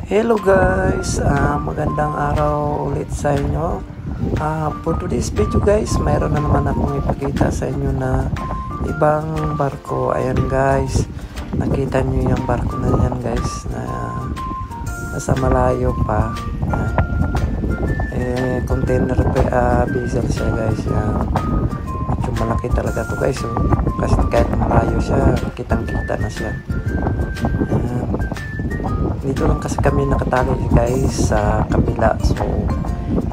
Hello guys, magandang araw ulit sa inyo. For today's video guys, mayroon na naman akong ipakita sa inyo na ibang barko. Ayan guys, nakita nyo yung barko na yan guys, na nasa malayo pa. Container vessel siya guys. Medyo malaki talaga to guys, kasi kahit malayo siya, kitang kita na siya. Dito lang kasi kami nakatali guys sa kabila, so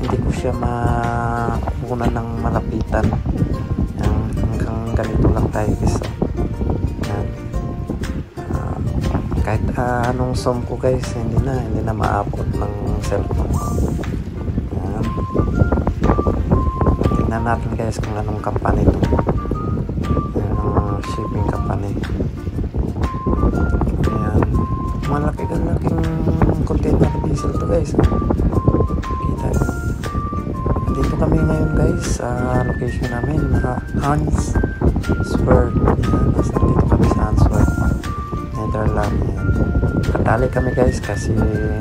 hindi ko siya makunan ng malapitan. Hanggang ganito lang tayo guys. Kahit anong zoom ko guys, hindi na maabot ng cellphone ko. Tingnan natin guys kung anong company ito. Anong shipping company. Malaking container vessel to guys. Kita nyo. Dito kami ngayon guys sa location namin, Hansford. Dito kami sa Hansford, Netherlands. Katali kami guys kasi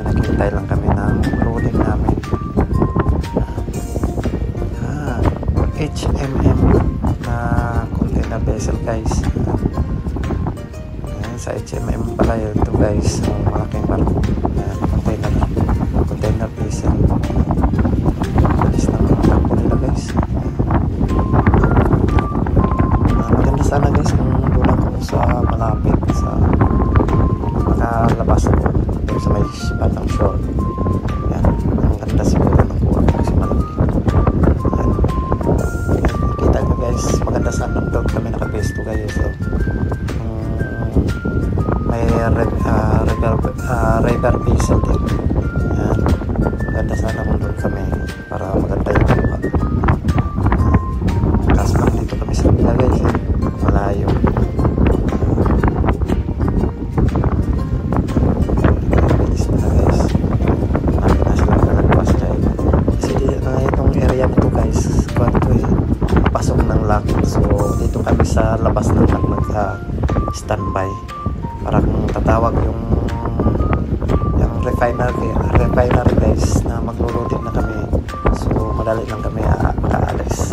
naghintay lang kami ng loading namin. HMM na container vessel guys. Sa HMM pala yun to guys, so, malaking barko. Container vessel. Alis na mga barko nila guys. Maganda sana guys kung doon ako sa malapit, sa makalabas ako doon sa may batang shore. Yan, ang ganda siguro ng kuha kasi malaki. Yan, kita nyo guys, maganda sana doon kami nakapesto guys. So, may river vessel din. Yan, maganda sana kung doon kami para maganda yung lupa. Kaso lang dito kami sa bila guys, malayo. Bilis na guys, marami na sila nalagpas dyan kasi itong area nito guys, pasok ng lock. So dito kami sa labas ng lock nag-standby para kung tatawag yung refinery guys na maglo-loading na kami, so madali lang kami makaalis.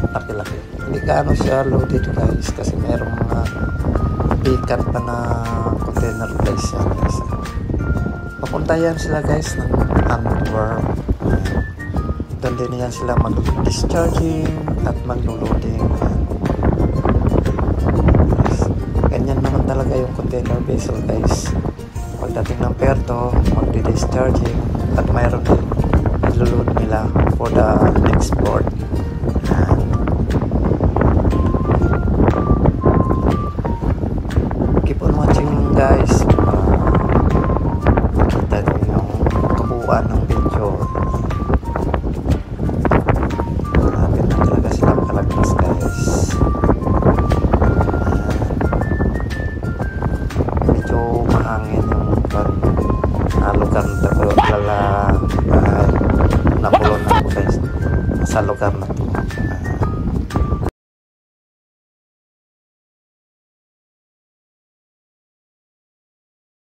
Laki-laki, hindi gaano siya loaded guys kasi mayroong mga vacant pa na container place yan guys. Papunta yan sila guys ng Antwerp. Doon din yan sila mag-discharging at mag-loading. Ganyan naman talaga yung container vessel guys. Pagdating ng Puerto, mag-discharging at mayroon din i-load nila for the export. Keep on watching guys para makita nyo yung kabuuan ng video. Medyo mahangin yung lugar na napulon na ako guys sa lugar na